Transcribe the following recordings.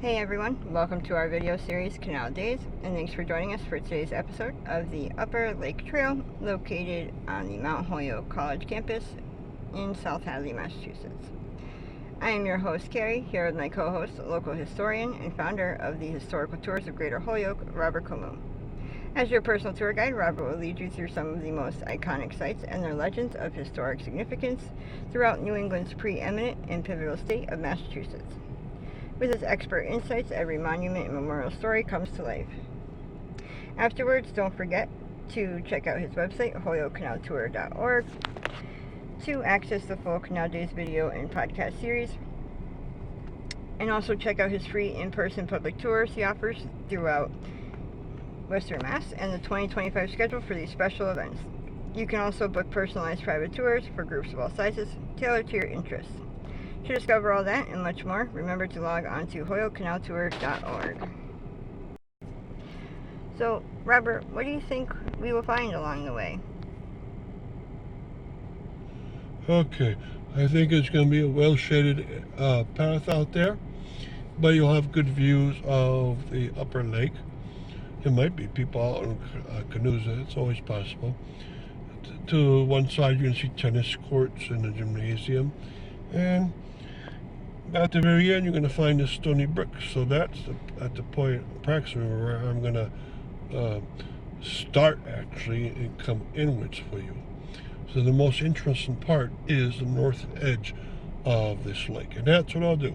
Hey everyone, welcome to our video series Canal Days, and thanks for joining us for today's episode of the Upper Lake Trail located on the Mount Holyoke College campus in South Hadley, Massachusetts. I am your host Carrie, here with my co-host, local historian and founder of the Historical Tours of Greater Holyoke, Robert Como. As your personal tour guide, Robert will lead you through some of the most iconic sites and their legends of historic significance throughout New England's preeminent and pivotal state of Massachusetts. With his expert insights, every monument and memorial story comes to life. Afterwards, don't forget to check out his website, holyokecanaltour.org, to access the full Canal Days video and podcast series. And also check out his free in-person public tours he offers throughout Western Mass and the 2025 schedule for these special events. You can also book personalized private tours for groups of all sizes, tailored to your interests. To discover all that and much more, remember to log on to holyokecanaltour.org. So, Robert, what do you think we will find along the way? Okay, I think it's going to be a well-shaded path out there, but you'll have good views of the upper lake. There might be people out in canoes, it's always possible. To one side you can see tennis courts and a gymnasium, and at the very end you're going to find the stony brick. So that's at the point approximately where I'm going to start actually and come inwards for you. So the most interesting part is the north edge of this lake, and that's what I'll do.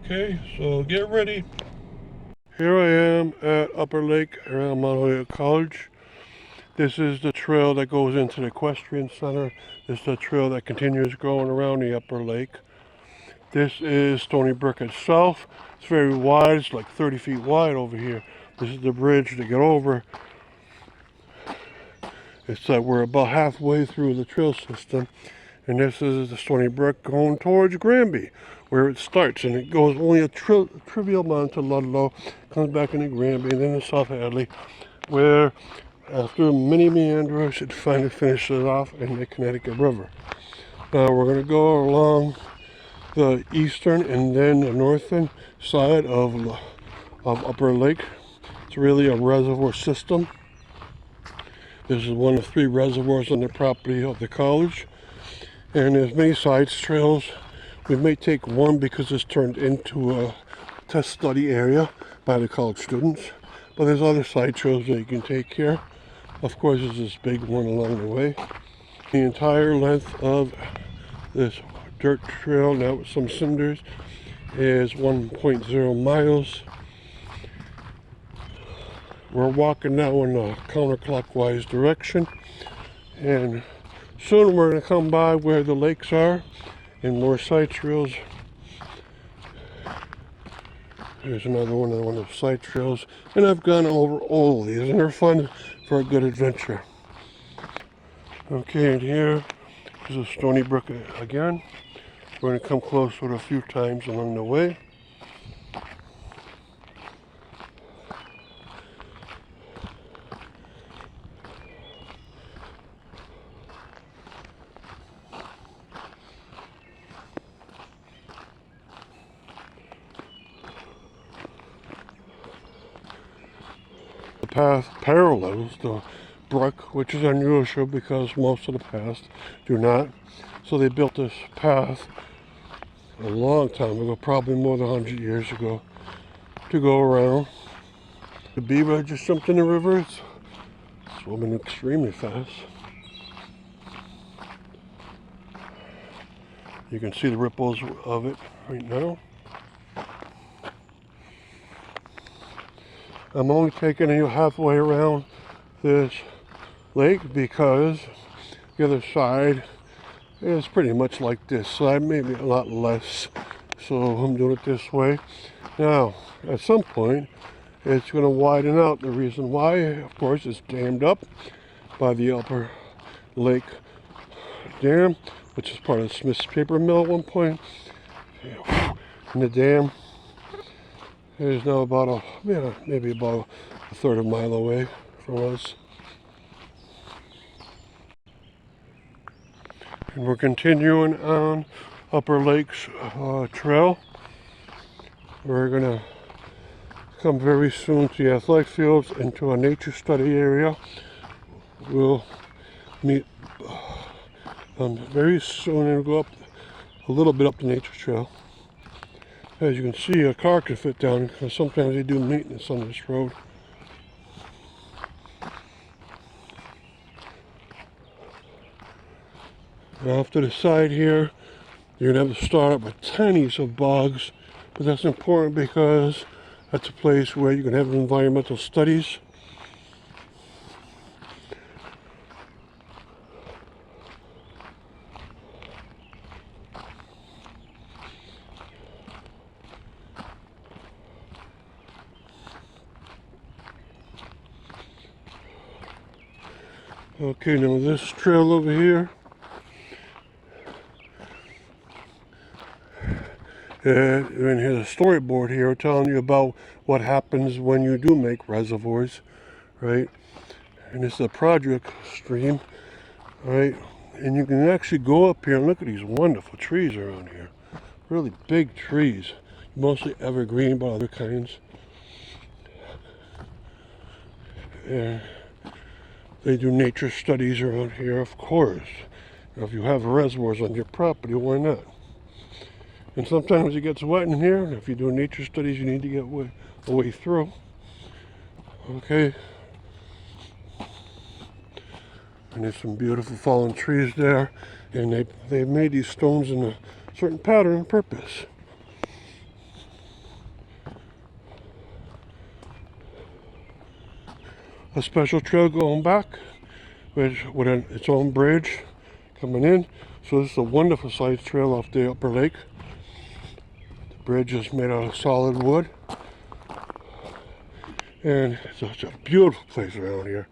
Okay, so get ready. Here I am at Upper Lake around Mount Holyoke College. This is the trail that goes into the equestrian center. This is the trail that continues going around the upper lake. This is Stony Brook itself. It's very wide. It's like 30 feet wide over here. This is the bridge to get over. It's we're about halfway through the trail system, and this is the Stony Brook going towards Granby, where it starts, and it goes only a trivial amount to Ludlow, comes back into Granby, and then to South Hadley, where after many meanders it finally finishes off in the Connecticut River. Now we're going to go along the eastern and then the northern side of Upper Lake. It's really a reservoir system. This is one of 3 reservoirs on the property of the college, and there's many side trails. We may take one because it's turned into a test study area by the college students, but there's other side trails that you can take here. Of course, there's this big one along the way. The entire length of this dirt trail, now with some cinders, is 1.0 miles. We're walking now in a counterclockwise direction, and soon we're going to come by where the lakes are and more side trails. Here's another one of the side trails, and I've gone over all of these, and they're fun for a good adventure. Okay, and here is a Stony Brook again. We're going to come close to it a few times along the way. The path parallels the brook, which is unusual because most of the paths do not. So they built this path a long time ago, probably more than 100 years ago, to go around. The beaver just jumped in the river. It's swimming extremely fast. You can see the ripples of it right now. I'm only taking you halfway around this lake because the other side is pretty much like this side, maybe a lot less. So I'm doing it this way. Now, at some point, it's going to widen out. The reason why, of course, is dammed up by the Upper Lake Dam, which is part of the Smith's paper mill at one point. And the dam is now about maybe about a third of a mile away from us. And we're continuing on Upper Lakes Trail. We're gonna come very soon to the athletic fields and to a nature study area. We'll meet very soon and go up a little bit up the nature trail. As you can see, a car can fit down because sometimes they do maintenance on this road. And off to the side here, you're going to have to start up with tinies of bogs, but that's important because that's a place where you can have environmental studies. Okay, now this trail over here, and here's a storyboard here telling you about what happens when you do make reservoirs, right? And it's a project stream, right? And you can actually go up here and look at these wonderful trees around here. Really big trees, mostly evergreen, but other kinds. And they do nature studies around here, of course. Now, if you have reservoirs on your property, why not? And sometimes it gets wet in here, and if you do nature studies, you need to get a way through. Okay. And there's some beautiful fallen trees there, and they've made these stones in a certain pattern on purpose. A special trail going back with its own bridge coming in. So this is a wonderful sized trail off the upper lake. The bridge is made out of solid wood. And it's such a beautiful place around here.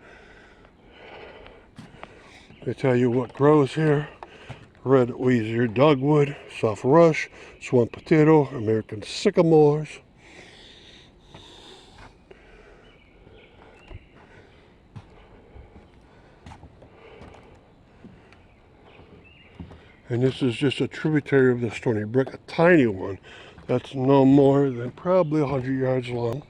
They tell you what grows here. Red osier dogwood, soft rush, swamp potato, American sycamores. And this is just a tributary of the Stony Brook, a tiny one that's no more than probably 100 yards long.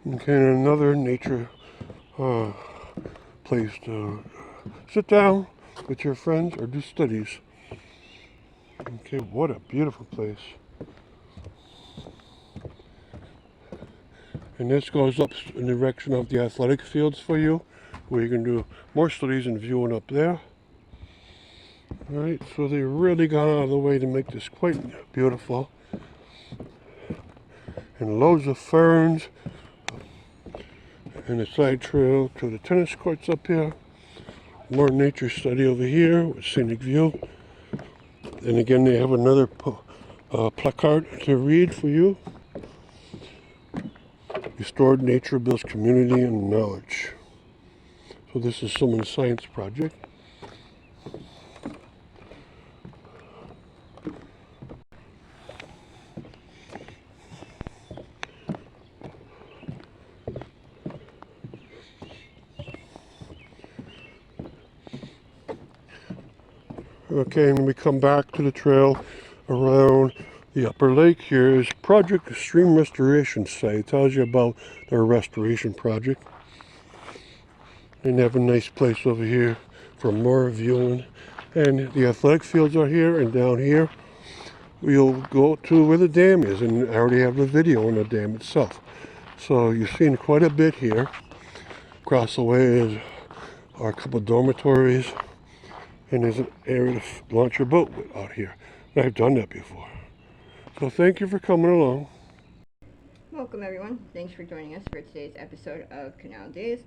Okay, and another nature place to sit down with your friends or do studies. Okay, what a beautiful place. And this goes up in the direction of the athletic fields for you, where you can do more studies and viewing up there. Alright, so they really gone out of the way to make this quite beautiful. And loads of ferns. And a side trail to the tennis courts up here. More nature study over here with scenic view. And again, they have another placard to read for you. Restored nature builds community and knowledge. So this is someone's science project. Okay, and we come back to the trail around the upper lake. Here is Project Stream Restoration Site. It tells you about their restoration project. And they have a nice place over here for more viewing. And the athletic fields are here, and down here we'll go to where the dam is, and I already have the video on the dam itself. So you've seen quite a bit here. Across the way are a couple dormitories. And there's an area to launch your boat out here. And I've done that before. So thank you for coming along. Welcome everyone. Thanks for joining us for today's episode of Canal Days.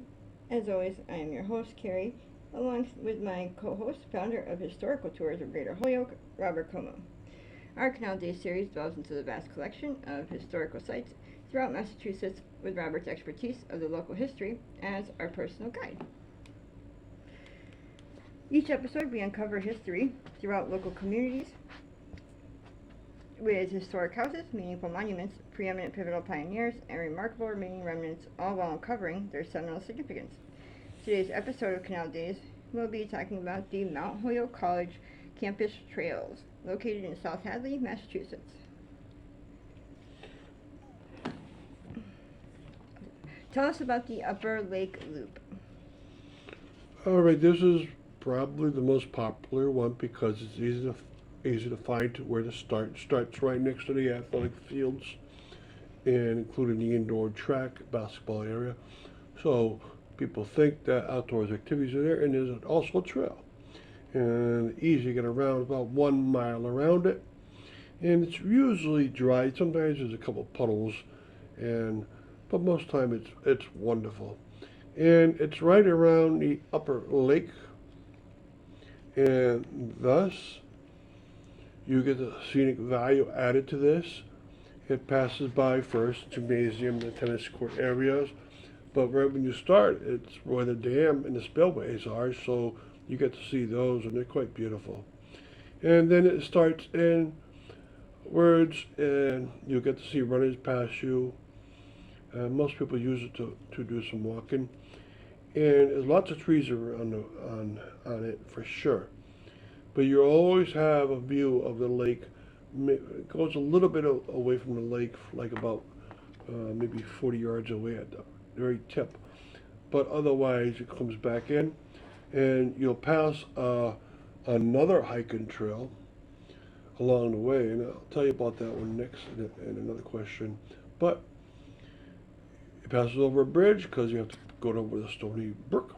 As always, I am your host, Carrie, along with my co-host, founder of Historical Tours of Greater Holyoke, Robert Como. Our Canal Days series delves into the vast collection of historical sites throughout Massachusetts with Robert's expertise of the local history as our personal guide. Each episode we uncover history throughout local communities with historic houses, meaningful monuments, preeminent pivotal pioneers, and remarkable remaining remnants, all while uncovering their seminal significance. Today's episode of Canal Days will be talking about the Mount Holyoke College campus trails, located in South Hadley, Massachusetts. Tell us about the Upper Lake Loop. Alright, this is probably the most popular one because it's easy to find where to start. It starts right next to the athletic fields and including the indoor track basketball area. So people think that outdoors activities are there, and there's also a trail. And easy to get around, about 1 mile around it. And it's usually dry. Sometimes there's a couple puddles, but most time it's wonderful. And it's right around the upper lake, and thus you get the scenic value added to this. It passes by first gymnasium, the tennis court areas, but right when you start, it's where the dam and the spillways are, so you get to see those, and they're quite beautiful. And then it starts inwards, and you get to see runners pass you. Most people use it to do some walking. And there's lots of trees around on it for sure. But you always have a view of the lake. It goes a little bit away from the lake, like about maybe 40 yards away at the very tip. But otherwise, it comes back in, and you'll pass another hiking trail along the way. And I'll tell you about that one next in another question. But it passes over a bridge because you have to go over the Stony Brook,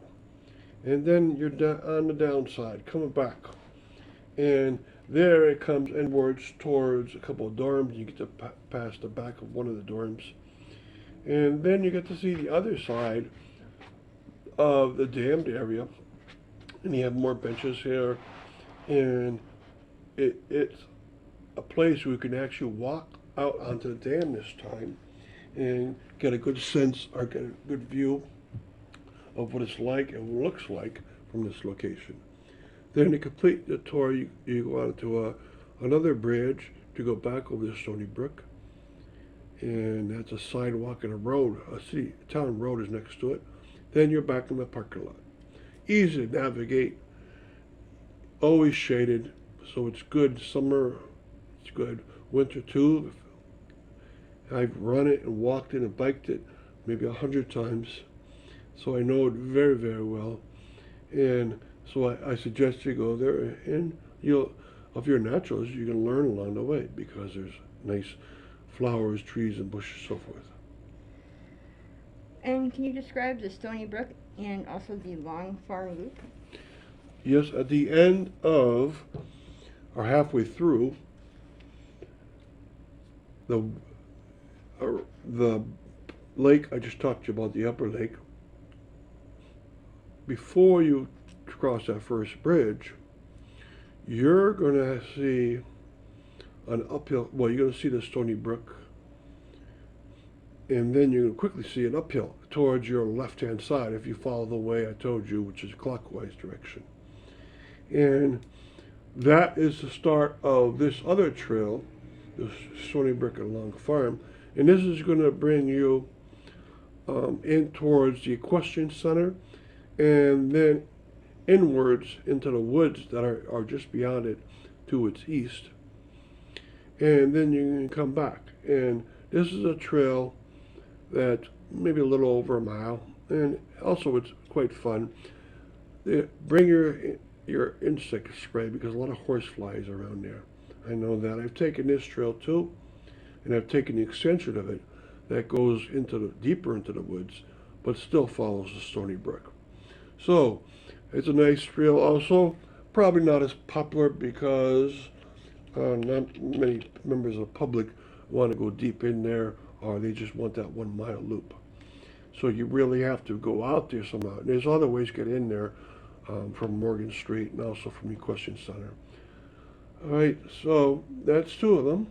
and then you're on the downside coming back, and there it comes inwards towards a couple of dorms. You get to pass the back of one of the dorms, and then you get to see the other side of the dammed area, and you have more benches here, and it's a place where you can actually walk out onto the dam this time and get a good sense or get a good view of what it's like and what it looks like from this location. Then to complete the tour, you go on to another bridge to go back over the Stony Brook, and that's a sidewalk and a road. A town road is next to it. Then you're back in the parking lot. Easy to navigate, always shaded, so it's good. Summer, it's good. Winter too. I've run it and walked it and biked it maybe 100 times. So I know it very, very well, and so I suggest you go there, and if you're naturalist, you can learn along the way because there's nice flowers, trees, and bushes, so forth. And can you describe the Stony Brook and also the Long Farm Loop? Yes, at the end of, or halfway through, the lake I just talked to you about, the upper lake. Before you cross that first bridge, you're going to see an uphill, well, you're going to see the Stony Brook, and then you're going to quickly see an uphill towards your left-hand side if you follow the way I told you, which is clockwise direction. And that is the start of this other trail, the Stony Brook and Long Farm, and this is going to bring you in towards the Equestrian Center, and then inwards into the woods that are just beyond it to its east. And then you can come back. And this is a trail that's maybe a little over a mile. And also it's quite fun. Bring your insect spray because a lot of horse flies around there. I know that. I've taken this trail too, and I've taken the extension of it that goes deeper into the woods, but still follows the Stony Brook. So it's a nice trail also, probably not as popular because not many members of the public want to go deep in there, or they just want that 1 mile loop. So you really have to go out there somehow. There's other ways to get in there from Morgan Street and also from the Equestrian Center. All right, so that's 2 of them.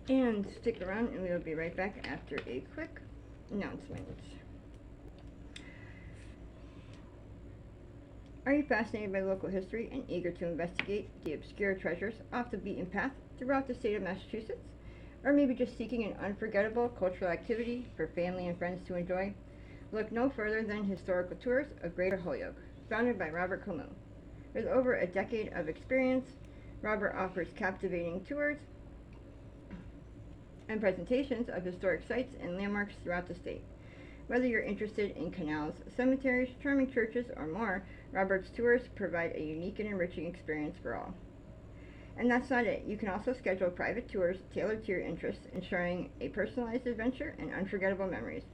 And stick around and we'll be right back after a quick announcement. Are you fascinated by local history and eager to investigate the obscure treasures off the beaten path throughout the state of Massachusetts? Or maybe just seeking an unforgettable cultural activity for family and friends to enjoy? Look no further than Historical Tours of Greater Holyoke, founded by Robert Camus. With over a decade of experience, Robert offers captivating tours and presentations of historic sites and landmarks throughout the state. Whether you're interested in canals, cemeteries, charming churches, or more, Robert's tours provide a unique and enriching experience for all. And that's not it. You can also schedule private tours tailored to your interests, ensuring a personalized adventure and unforgettable memories.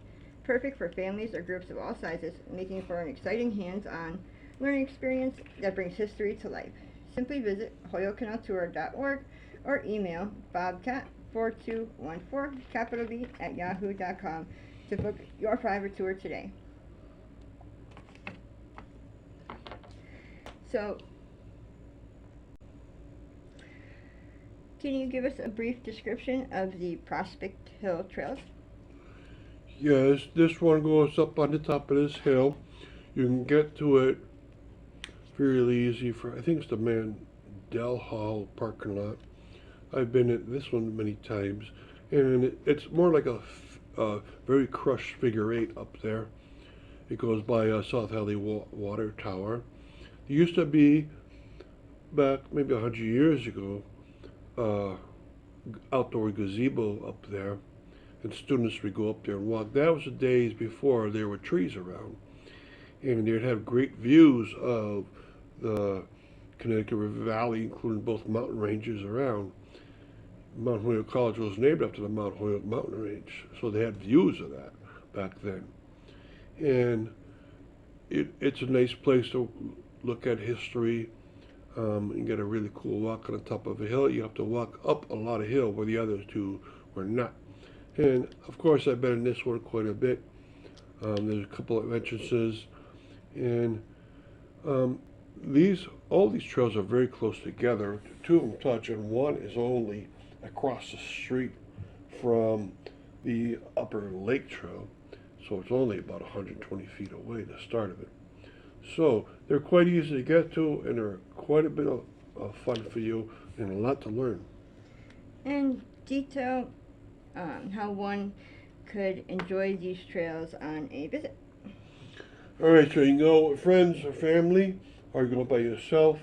Perfect for families or groups of all sizes, making for an exciting hands-on learning experience that brings history to life. Simply visit holyokecanaltour.org or email bobcat4214 capital B at yahoo.com to book your private tour today. So, can you give us a brief description of the Prospect Hill Trails? Yes, this one goes up on the top of this hill. You can get to it fairly easy I think it's the Mandel Hall parking lot. I've been at this one many times, and it's more like a very crushed figure eight up there. It goes by South Hadley Water Tower. There used to be, back maybe 100 years ago, outdoor gazebo up there, and students would go up there and walk. That was the days before there were trees around, and they'd have great views of the Connecticut River Valley, including both mountain ranges around. Mount Holyoke College was named after the Mount Holyoke mountain range, so they had views of that back then. And it's a nice place to look at history and get a really cool walk on the top of a hill. You have to walk up a lot of hill where the other two were not. And of course, I've been in this one quite a bit. There's a couple of entrances, and all these trails are very close together. Two of them touch, and one is only across the street from the Upper Lake Trail, so it's only about 120 feet away, the start of it. So they're quite easy to get to, and they're quite a bit of fun for you, and a lot to learn. And detail how one could enjoy these trails on a visit. All right, so you can go with friends or family, or you can go by yourself.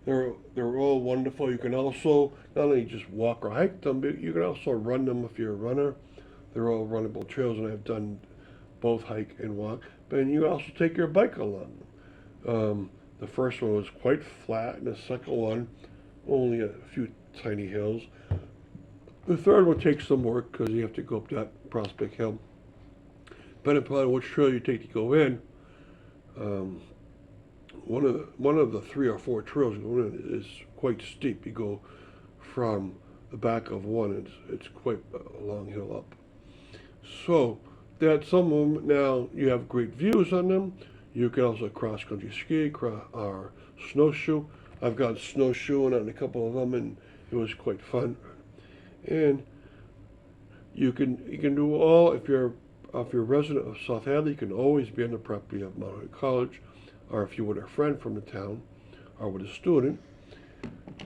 They're all wonderful. You can also not only just walk or hike them, but you can also run them if you're a runner. They're all runnable trails, and I've done both hike and walk. But you can also take your bike along. The first one was quite flat, and the second one only a few tiny hills. The third one takes some work because you have to go up that Prospect Hill. Depending upon which trail you take to go in, one of the 3 or 4 trails going in is quite steep. You go from the back of one, it's quite a long hill up. So that some of them now you have great views on them. You can also cross country ski or snowshoe. I've gone snowshoeing on a couple of them, and it was quite fun. And you can do all if you're a resident of South Hadley. You can always be on the property of Mount Holyoke College, or if you're with a friend from the town, or with a student.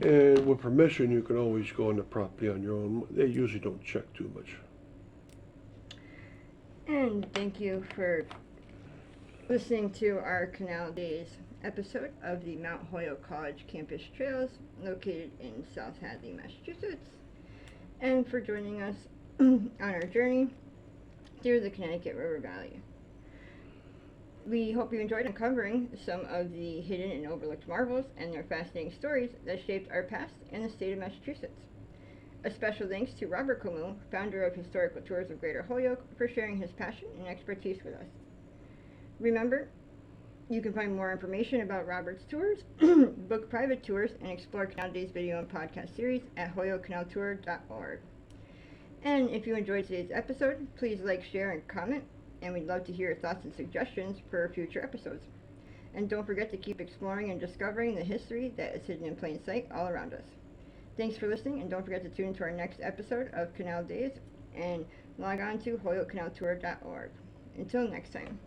And with permission, you can always go on the property on your own. They usually don't check too much. And thank you for listening to our Canal Days episode of the Mount Holyoke College Campus Trails located in South Hadley, Massachusetts, and for joining us on our journey through the Connecticut River Valley. We hope you enjoyed uncovering some of the hidden and overlooked marvels and their fascinating stories that shaped our past and the state of Massachusetts. A special thanks to Robert Camus, founder of Historical Tours of Greater Holyoke, for sharing his passion and expertise with us. Remember, you can find more information about Robert's tours, book private tours, and explore Canal Days video and podcast series at holyokecanaltour.org. And if you enjoyed today's episode, please like, share, and comment, and we'd love to hear your thoughts and suggestions for future episodes. And don't forget to keep exploring and discovering the history that is hidden in plain sight all around us. Thanks for listening, and don't forget to tune into our next episode of Canal Days and log on to holyokecanaltour.org. Until next time.